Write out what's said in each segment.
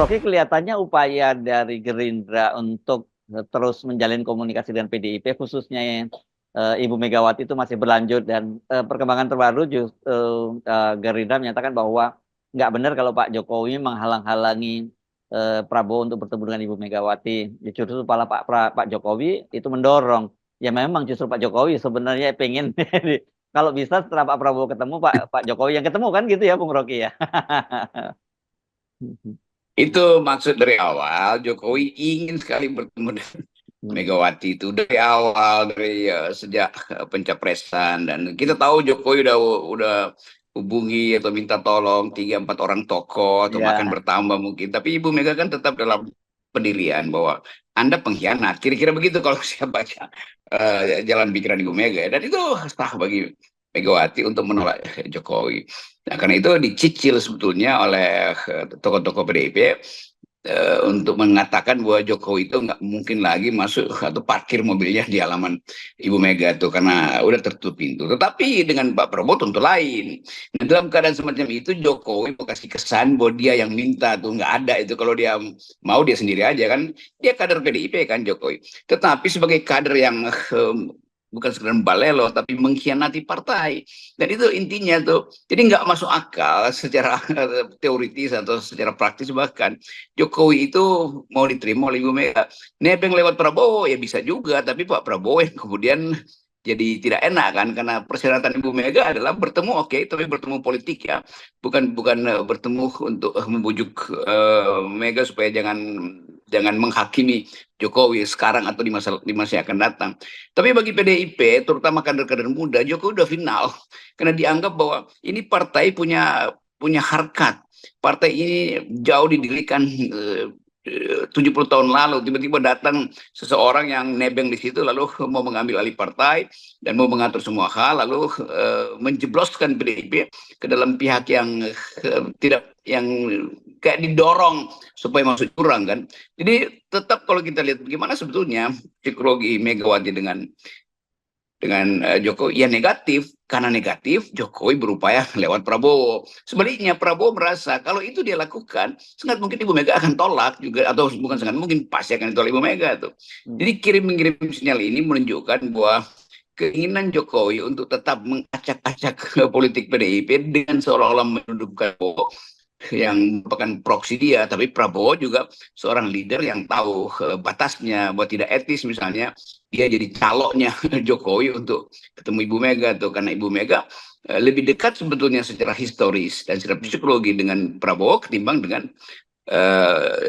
Rocky, kelihatannya upaya dari Gerindra untuk terus menjalin komunikasi dengan PDIP, khususnya Ibu Megawati, itu masih berlanjut. Dan perkembangan terbaru justru Gerindra menyatakan bahwa nggak benar kalau Pak Jokowi menghalang-halangi Prabowo untuk bertemu dengan Ibu Megawati. Justru kepala Pak Jokowi itu mendorong. Ya memang justru Pak Jokowi sebenarnya pengen kalau bisa setelah Pak Prabowo ketemu, Pak Jokowi yang ketemu, kan gitu ya, Bung Rocky ya. Itu maksud dari awal, Jokowi ingin sekali bertemu dengan Megawati itu dari awal, dari sejak pencapresan. Dan kita tahu Jokowi udah hubungi atau minta tolong 3-4 orang tokoh atau bahkan Ya, bertambah mungkin. Tapi Ibu Mega kan tetap dalam pendirian bahwa Anda pengkhianat. Kira-kira begitu kalau saya baca jalan pikiran Ibu Mega. Dan itu sah bagi Megawati untuk menolak Jokowi. Nah, karena itu dicicil sebetulnya oleh tokoh-tokoh PDIP untuk mengatakan bahwa Jokowi itu nggak mungkin lagi masuk atau parkir mobilnya di halaman Ibu Mega tuh karena udah tertutup pintu. Tetapi dengan Pak Prabowo tentu lain. Nah, dalam keadaan semacam itu Jokowi mau kasih kesan bahwa dia yang minta tuh, nggak ada itu. Kalau dia mau dia sendiri aja kan, dia kader PDIP kan Jokowi. Tetapi sebagai kader yang bukan sekedar balelo tapi mengkhianati partai, dan itu intinya tuh. Jadi nggak masuk akal secara teoritis atau secara praktis. Bahkan Jokowi itu mau diterima oleh Ibu Mega, nebeng lewat Prabowo ya bisa juga, tapi Pak Prabowo yang kemudian jadi tidak enak kan, karena persyaratan Ibu Mega adalah bertemu, oke, tapi bertemu politik ya, bukan bukan bertemu untuk membujuk Mega supaya jangan jangan menghakimi Jokowi sekarang atau di masa yang akan datang. Tapi bagi PDIP, terutama kader-kader muda, Jokowi udah final karena dianggap bahwa ini partai punya harkat. Partai ini jauh didirikan 70 tahun lalu, tiba-tiba datang seseorang yang nebeng di situ lalu mau mengambil alih partai dan mau mengatur semua hal, lalu menjebloskan PDIP ke dalam pihak yang tidak, yang kayak didorong supaya masuk jurang kan. Jadi tetap kalau kita lihat bagaimana sebetulnya psikologi Megawati dengan Jokowi, ya negatif. Karena negatif, Jokowi berupaya lewat Prabowo. Sebaliknya Prabowo merasa kalau itu dia lakukan, sangat mungkin Ibu Mega akan tolak juga, atau bukan sangat mungkin, pasti akan ditolak Ibu Mega tuh. Jadi mengirim sinyal ini menunjukkan bahwa keinginan Jokowi untuk tetap mengacak-acak politik PDIP dengan seolah-olah menundukkan Prabowo yang merupakan proksi dia. Tapi Prabowo juga seorang leader yang tahu batasnya, bahwa tidak etis misalnya dia jadi calonnya Jokowi untuk ketemu Ibu Mega tuh, karena Ibu Mega lebih dekat sebetulnya secara historis dan secara psikologi dengan Prabowo ketimbang dengan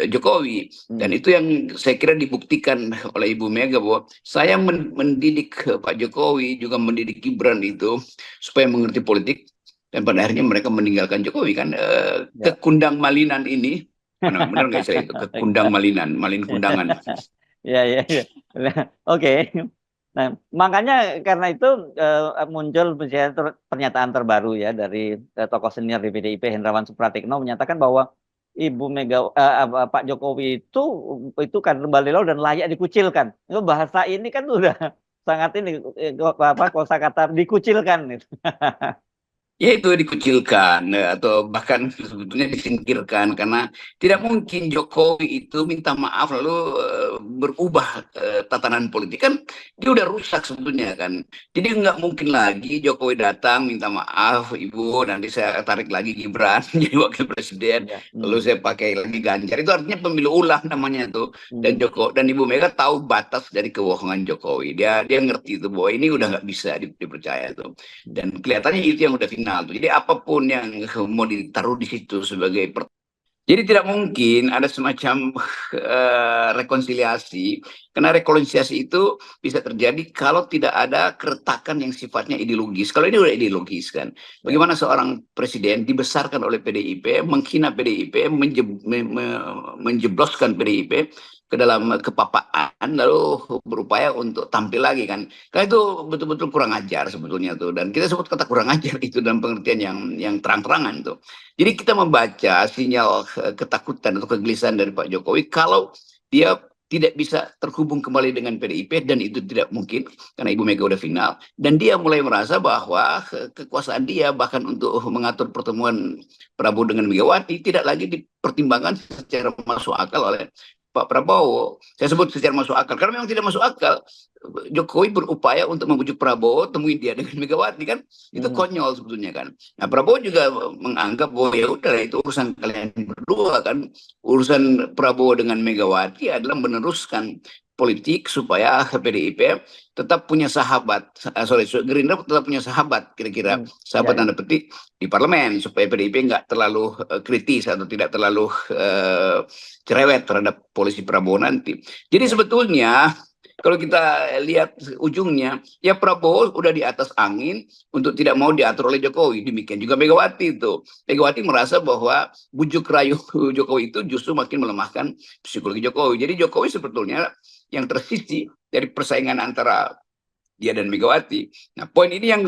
Jokowi. Dan itu yang saya kira dibuktikan oleh Ibu Mega, bahwa saya mendidik Pak Jokowi, juga mendidik Gibran itu supaya mengerti politik, dan pada akhirnya mereka meninggalkan Jokowi kan. Kekundang Malinan ini, benar nggak istilah itu, kekundang Malinan, Malin kundangan. ya, ya, ya. Oke. Nah, makanya karena itu muncul pernyataan terbaru ya dari tokoh senior di PDIP, Hendrawan Supratikno, menyatakan bahwa Ibu Mega, Pak Jokowi itu kan balelo dan layak dikucilkan. Itu bahasa ini kan udah sangat ini, kosakata dikucilkan itu. Ya itu dikucilkan, atau bahkan sebetulnya disingkirkan, karena tidak mungkin Jokowi itu minta maaf lalu berubah tatanan politik kan. Dia udah rusak sebetulnya kan. Jadi nggak mungkin lagi Jokowi datang minta maaf Ibu, nanti saya tarik lagi Gibran jadi wakil presiden, lalu saya pakai lagi Ganjar. Itu artinya pemilu ulang namanya itu. Dan dan Ibu Mega tahu batas dari kebohongan Jokowi. Dia ngerti itu bahwa ini udah nggak bisa dipercaya tuh. Dan kelihatannya itu yang udah final. Jadi apapun yang mau ditaruh di situ sebagai jadi tidak mungkin ada semacam rekonsiliasi, karena rekonsiliasi itu bisa terjadi kalau tidak ada keretakan yang sifatnya ideologis. Kalau ini udah ideologis kan, bagaimana seorang presiden dibesarkan oleh PDIP, menghina PDIP, menjebloskan PDIP ke dalam kepapaan, lalu berupaya untuk tampil lagi kan. Karena itu betul-betul kurang ajar sebetulnya tuh, dan kita sebut kata kurang ajar itu dalam pengertian yang terang-terangan tuh. Jadi kita membaca sinyal ketakutan atau kegelisahan dari Pak Jokowi kalau dia tidak bisa terhubung kembali dengan PDIP, dan itu tidak mungkin karena Ibu Mega udah final, dan dia mulai merasa bahwa kekuasaan dia bahkan untuk mengatur pertemuan Prabowo dengan Megawati tidak lagi dipertimbangkan secara masuk akal oleh Pak Prabowo. Saya sebut secara masuk akal karena memang tidak masuk akal. Jokowi berupaya untuk membujuk Prabowo temuin dia dengan Megawati, kan itu konyol sebetulnya kan. Nah, Prabowo juga menganggap bahwa ya udah itu urusan kalian berdua kan. Urusan Prabowo dengan Megawati adalah meneruskan politik supaya PDIP tetap punya sahabat, Gerindra tetap punya sahabat, kira-kira sahabat tanda petik di parlemen, supaya PDIP nggak terlalu kritis atau tidak terlalu cerewet terhadap polisi Prabowo nanti. Jadi sebetulnya kalau kita lihat ujungnya, ya Prabowo udah di atas angin untuk tidak mau diatur oleh Jokowi. Demikian juga Megawati itu. Megawati merasa bahwa bujuk rayu Jokowi itu justru makin melemahkan psikologi Jokowi. Jadi Jokowi sebetulnya yang tersisi dari persaingan antara dia dan Megawati. Nah, poin ini yang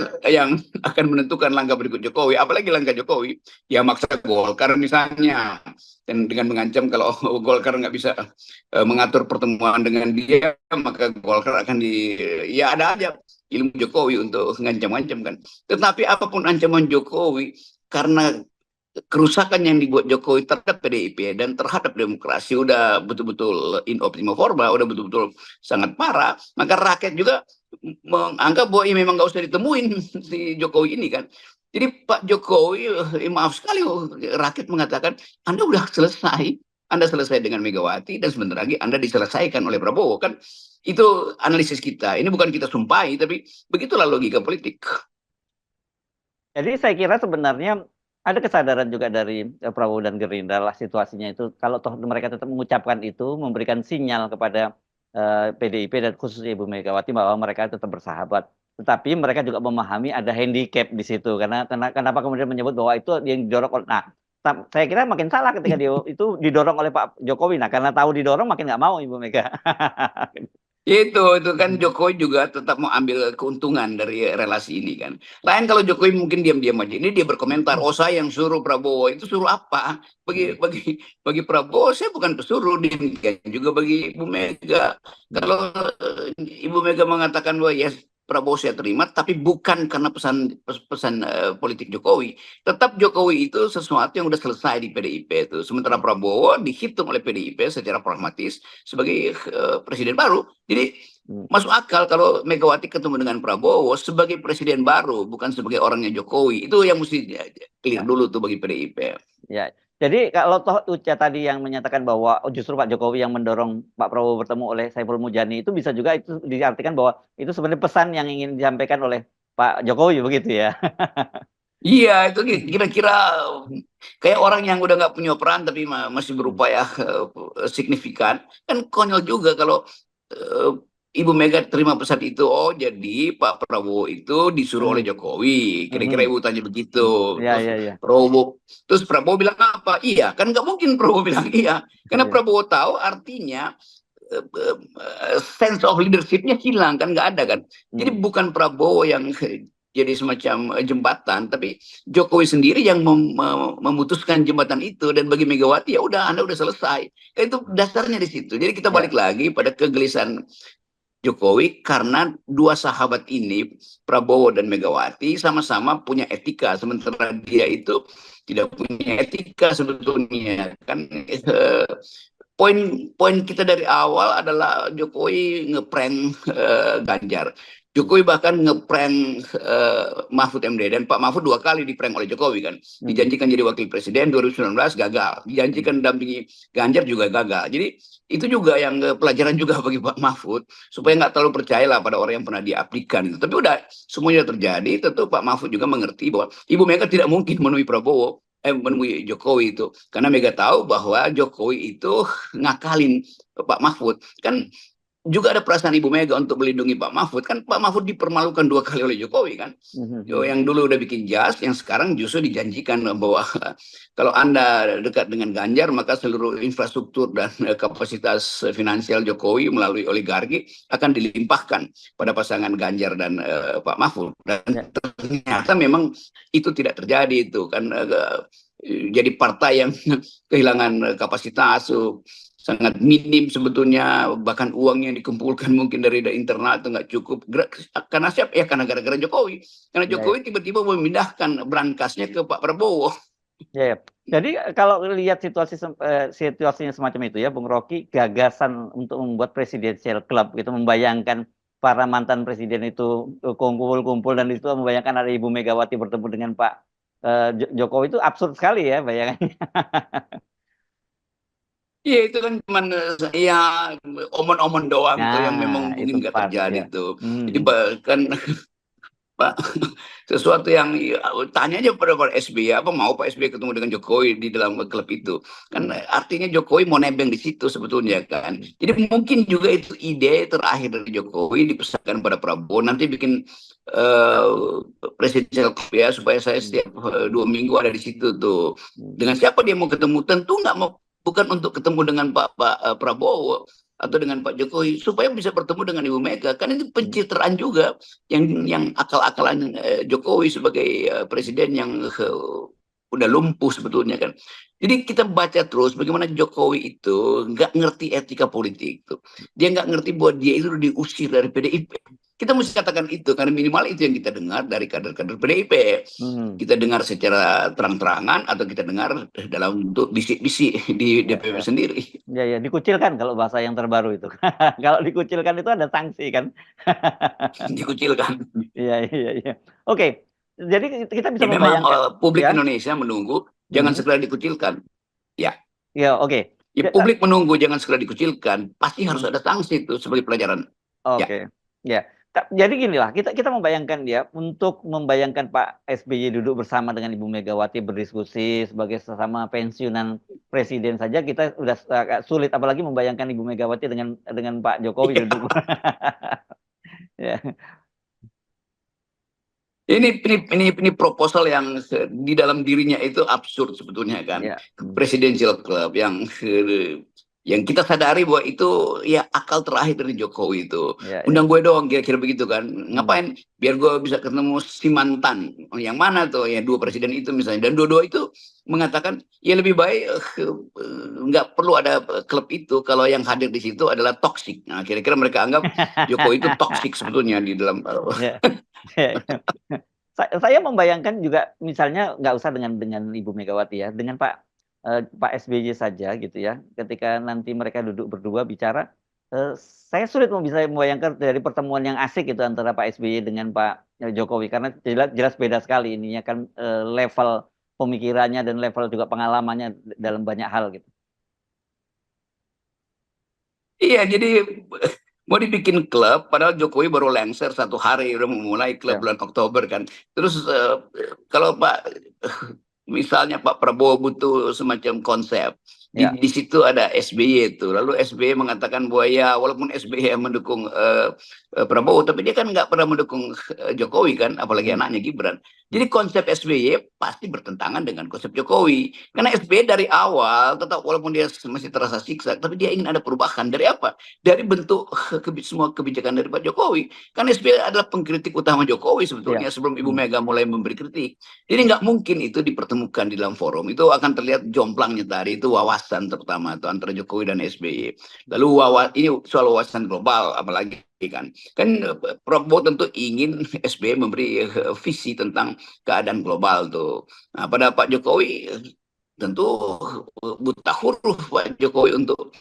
akan menentukan langkah berikut Jokowi. Apalagi langkah Jokowi, ya maksa Golkar misalnya, dan dengan mengancam kalau Golkar nggak bisa mengatur pertemuan dengan dia, maka Golkar akan ya ada aja ilmu Jokowi untuk ngancam-ngancam kan. Tetapi apapun ancaman Jokowi, karena kerusakan yang dibuat Jokowi terhadap PDIP dan terhadap demokrasi udah betul-betul in optima forma, udah betul-betul sangat parah, maka rakyat juga menganggap bahwa memang nggak usah ditemuin si Jokowi ini kan. Jadi Pak Jokowi, maaf sekali, rakyat mengatakan Anda udah selesai, Anda selesai dengan Megawati dan sebentar lagi Anda diselesaikan oleh Prabowo kan. Itu analisis kita. Ini bukan kita sumpahi, tapi begitulah logika politik. Jadi saya kira sebenarnya ada kesadaran juga dari Prabowo dan Gerindra lah situasinya itu. Kalau toh mereka tetap mengucapkan itu, memberikan sinyal kepada PDIP dan khususnya Ibu Megawati bahwa mereka tetap bersahabat. Tetapi mereka juga memahami ada handicap di situ. Karena kenapa kemudian menyebut bahwa itu yang didorong oleh, nah saya kira makin salah ketika dia itu didorong oleh Pak Jokowi. Nah karena tahu didorong makin nggak mau Ibu Mega. Itu kan Jokowi juga tetap mau ambil keuntungan dari relasi ini kan. Lain kalau Jokowi mungkin diam-diam aja. Ini dia berkomentar, oh saya yang suruh Prabowo. Itu suruh apa? Bagi Prabowo saya bukan pesuruh, demikian juga bagi Ibu Mega. Kalau Ibu Mega mengatakan bahwa ya Prabowo saya terima, tapi bukan karena pesan politik Jokowi. Tetap Jokowi itu sesuatu yang udah selesai di PDIP itu. Sementara Prabowo dihitung oleh PDIP secara pragmatis sebagai presiden baru. Jadi masuk akal kalau Megawati ketemu dengan Prabowo sebagai presiden baru, bukan sebagai orangnya Jokowi. Itu yang mesti clear dulu tuh bagi PDIP. Ya, jadi kalau toh Uca tadi yang menyatakan bahwa justru Pak Jokowi yang mendorong Pak Prabowo bertemu oleh Saiful Mujani, itu bisa juga itu diartikan bahwa itu sebenarnya pesan yang ingin disampaikan oleh Pak Jokowi begitu ya. Iya, itu kira-kira kayak orang yang udah nggak punya peran tapi masih berupaya signifikan. Kan konyol juga kalau Ibu Mega terima pesan itu. Oh, jadi Pak Prabowo itu disuruh oleh Jokowi. Kira-kira Ibu tanya begitu. Terus Prabowo bilang apa? Iya, kan nggak mungkin Prabowo bilang iya. Karena Prabowo tahu artinya sense of leadership-nya hilang, kan nggak ada kan. Jadi bukan Prabowo yang jadi semacam jembatan, tapi Jokowi sendiri yang memutuskan jembatan itu. Dan bagi Megawati ya udah, Anda udah selesai. Itu dasarnya di situ. Jadi kita balik lagi pada kegelisahan Jokowi karena dua sahabat ini, Prabowo dan Megawati, sama-sama punya etika, sementara dia itu tidak punya etika sebetulnya kan. Poin kita dari awal adalah Jokowi ngeprank Ganjar. Jokowi bahkan ngeprank Mahfud MD, dan Pak Mahfud 2 kali diprank oleh Jokowi kan. Dijanjikan jadi wakil presiden 2019 gagal, dijanjikan dampingi Ganjar juga gagal. Jadi itu juga yang pelajaran juga bagi Pak Mahfud supaya nggak terlalu percayalah pada orang yang pernah diabdikan. Tapi udah semuanya terjadi, tentu Pak Mahfud juga mengerti bahwa Ibu Mega tidak mungkin menemui Prabowo, menemui Jokowi itu, karena Mega tahu bahwa Jokowi itu ngakalin Pak Mahfud kan. Juga ada perasaan Ibu Mega untuk melindungi Pak Mahfud kan. Pak Mahfud dipermalukan 2 kali oleh Jokowi kan. Yang dulu udah bikin jas, yang sekarang justru dijanjikan bahwa kalau Anda dekat dengan Ganjar maka seluruh infrastruktur dan kapasitas finansial Jokowi melalui oligarki akan dilimpahkan pada pasangan Ganjar dan Pak Mahfud. Dan ternyata memang itu tidak terjadi itu kan. Jadi partai yang kehilangan kapasitas sangat minim sebetulnya, bahkan uang yang dikumpulkan mungkin dari internal itu nggak cukup. Karena siapa? Ya karena gara-gara Jokowi. Karena Ya, ya. Jokowi tiba-tiba memindahkan berangkasnya ke Pak Prabowo. Ya, ya. Jadi kalau lihat situasinya semacam itu ya, Bung Rocky, gagasan untuk membuat presidential club gitu, membayangkan para mantan presiden itu kumpul-kumpul dan itu membayangkan ada Ibu Megawati bertemu dengan Pak Jokowi itu absurd sekali ya bayangannya. Iya itu kan cuman ya omon-omon doang tuh yang memang Nah, itu mungkin nggak pas terjadi ya. tuh. Jadi Hmm. bahkan Pak, sesuatu yang tanya aja pada Pak SBY, apa mau Pak SBY ketemu dengan Jokowi di dalam klub itu? Kan artinya Jokowi mau nebeng di situ sebetulnya kan. Jadi mungkin juga itu ide terakhir dari Jokowi dipesankan pada Prabowo, nanti bikin presidential club ya, supaya saya setiap 2 minggu ada di situ tuh. Dengan siapa dia mau ketemu? Tentu nggak mau, bukan untuk ketemu dengan Pak Prabowo atau dengan Pak Jokowi, supaya bisa bertemu dengan Ibu Mega. Kan itu pencitraan juga yang akal-akalan Jokowi sebagai presiden yang udah lumpuh sebetulnya kan. Jadi kita baca terus bagaimana Jokowi itu nggak ngerti etika politik tuh. Dia nggak ngerti bahwa dia itu diusir dari PDIP. Kita mesti katakan itu karena minimal itu yang kita dengar dari kader-kader PDIP. Hmm. Kita dengar secara terang-terangan atau kita dengar dalam bentuk bisik-bisik di Ya, DPP ya. sendiri. Ya, ya, dikucilkan kalau bahasa yang terbaru itu. Kalau dikucilkan itu ada sanksi kan. Dikucilkan. Iya, iya, iya. Oke, jadi kita bisa Ya memang membayangkan, publik ya. Indonesia menunggu jangan Hmm. segera dikucilkan. Ya, Ya, oke. ya publik menunggu jangan segera dikucilkan. Pasti harus Hmm. ada sanksi itu sebagai pelajaran. Ya, Oke, ya. Jadi ginilah, kita membayangkan ya, untuk membayangkan Pak SBY duduk bersama dengan Ibu Megawati berdiskusi sebagai sesama pensiunan presiden saja kita udah agak sulit, apalagi membayangkan Ibu Megawati dengan Pak Jokowi iya. duduk. Ya, Ini proposal yang di dalam dirinya itu absurd sebetulnya kan. ya. Presidential Club yang kita sadari bahwa itu ya akal terakhir dari Jokowi itu. Ya, ya. Undang gue doang kira-kira begitu kan. Hmm. Ngapain? Biar gue bisa ketemu si mantan. Yang mana tuh? Ya dua presiden itu misalnya. Dan dua-dua itu mengatakan ya lebih baik nggak perlu ada klub itu kalau yang hadir di situ adalah toksik. Nah kira-kira mereka anggap Jokowi itu toksik sebetulnya di dalam Ya. Ya, ya. Saya membayangkan juga misalnya nggak usah dengan Ibu Megawati ya, dengan Pak SBY saja gitu ya, ketika nanti mereka duduk berdua bicara, saya sulit bisa membayangkan dari pertemuan yang asik itu antara Pak SBY dengan Pak Jokowi, karena jelas jelas beda sekali ininya kan, level pemikirannya dan level juga pengalamannya dalam banyak hal gitu. Iya, jadi mau dibikin klub, padahal Jokowi baru lengser 1 hari udah memulai klub Ya, bulan Oktober kan. Terus kalau misalnya Pak Prabowo butuh semacam konsep, ya. di situ ada SBY itu. Lalu SBY mengatakan bahwa ya walaupun SBY yang mendukung Prabowo, tapi dia kan nggak pernah mendukung Jokowi kan, apalagi Hmm. anaknya Gibran. Jadi konsep SBY pasti bertentangan dengan konsep Jokowi. Karena SBY dari awal tetap walaupun dia masih terasa siksa, tapi dia ingin ada perubahan. Dari apa? Dari bentuk semua kebijakan dari Pak Jokowi. Karena SBY adalah pengkritik utama Jokowi Ya. sebetulnya sebelum Ibu Hmm. Mega mulai memberi kritik. Jadi nggak mungkin itu dipertemukan di dalam forum. Itu akan terlihat jomplangnya tadi. Itu wawasan terutama itu antara Jokowi dan SBY. Lalu ini soal wawasan global apalagi kan. Kan Prabowo tentu ingin SBY memberi visi tentang keadaan global tuh. Nah, pada Pak Jokowi tentu buta huruf Pak Jokowi untuk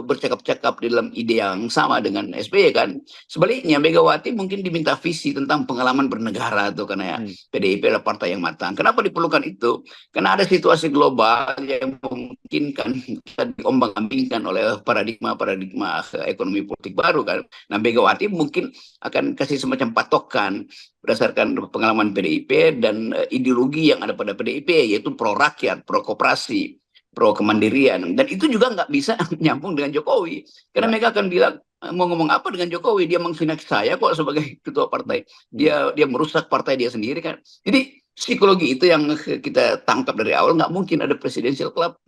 bercakap-cakap di dalam ide yang sama dengan SBY kan. Sebaliknya Megawati mungkin diminta visi tentang pengalaman bernegara tuh karena ya Hmm. PDIP adalah partai yang matang. Kenapa diperlukan itu? Karena ada situasi global yang memungkinkan kita diombang-ambingkan oleh paradigma ekonomi politik baru kan. Nah Megawati mungkin akan kasih semacam patokan berdasarkan pengalaman PDIP dan ideologi yang ada pada PDIP yaitu pro rakyat, pro koperasi, pro kemandirian, dan itu juga nggak bisa nyambung dengan Jokowi karena Ya. mereka akan bilang mau ngomong apa dengan Jokowi, dia menghina saya kok sebagai ketua partai, Hmm. dia merusak partai dia sendiri kan. Jadi psikologi itu yang kita tangkap dari awal, nggak mungkin ada presidential club.